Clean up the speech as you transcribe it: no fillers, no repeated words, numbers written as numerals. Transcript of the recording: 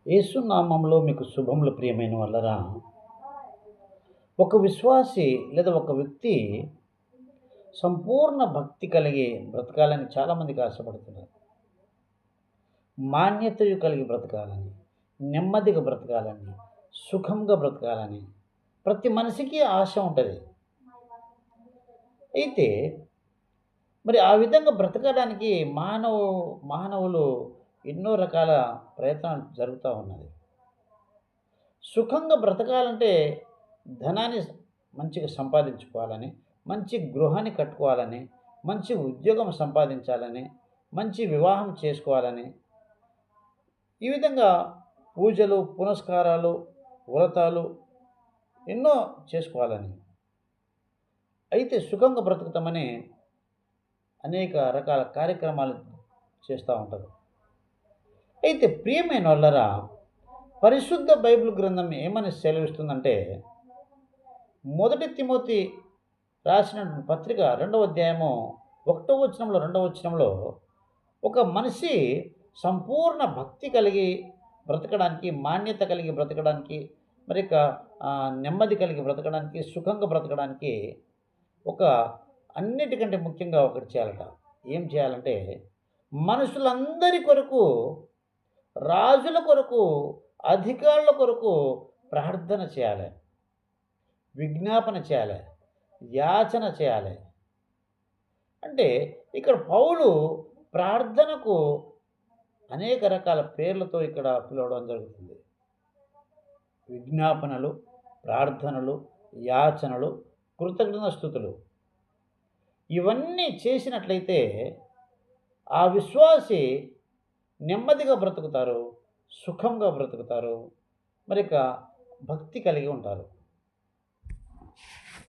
యేసు నామంలో మీకు శుభములు ప్రియమైన వాళ్ళరా. ఒక విశ్వాసి లేదా ఒక వ్యక్తి సంపూర్ణ భక్తి కలిగి బ్రతకాలని చాలామందికి ఆశపడుతున్నారు. మాన్యతయు కలిగి బ్రతకాలని, నెమ్మదిగా బ్రతకాలని, సుఖంగా బ్రతకాలని ప్రతి మనిషికి ఆశ ఉంటది. అయితే మరి ఆ విధంగా బ్రతకడానికి మానవులు ఎన్నో రకాల ప్రయత్నాలు జరుగుతా ఉన్నది. సుఖంగా బ్రతకాలంటే ధనాన్ని మంచిగా సంపాదించుకోవాలని, మంచి గృహాన్ని కట్టుకోవాలని, మంచి ఉద్యోగం సంపాదించాలని, మంచి వివాహం చేసుకోవాలని, ఈ విధంగా పూజలు, పునస్కారాలు, వ్రతాలు ఎన్నో చేసుకోవాలని. అయితే సుఖంగా బ్రతుకుతామని అనేక రకాల కార్యక్రమాలు చేస్తూ ఉంటారు. అయితే ప్రియమైనోళ్ళరా, పరిశుద్ధ బైబిల్ గ్రంథం ఏమని సెలవిస్తుందంటే, మొదటి తిమోతి రాసినటువంటి పత్రిక 2వ అధ్యాయము 1వ వచనంలో, 2వ వచనంలో ఒక మనిషి సంపూర్ణ భక్తి కలిగి బ్రతకడానికి, మాన్యత కలిగి బ్రతకడానికి, మరి నెమ్మది కలిగి బ్రతకడానికి, సుఖంగా బ్రతకడానికి ఒక అన్నిటికంటే ముఖ్యంగా ఒకటి చేయాలట. ఏం చేయాలంటే, మనుషులందరి కొరకు, రాజుల కొరకు, అధికారుల కొరకు ప్రార్థన చేయాలి. విజ్ఞాపన చేయాలి. యాచన చేయాలి. అంటే ఇక్కడ పౌలు ప్రార్థనకు అనేక రకాల పేర్లతో ఇక్కడ పిలవడం జరుగుతుంది. విజ్ఞాపనలు, ప్రార్థనలు, యాచనలు, కృతజ్ఞత స్తుతులు. ఇవన్నీ చేసినట్లయితే ఆ విశ్వాసి నెమ్మదిగా బ్రతుకుతారు, సుఖంగా బ్రతుకుతారు, భక్తి కలిగి ఉంటారు.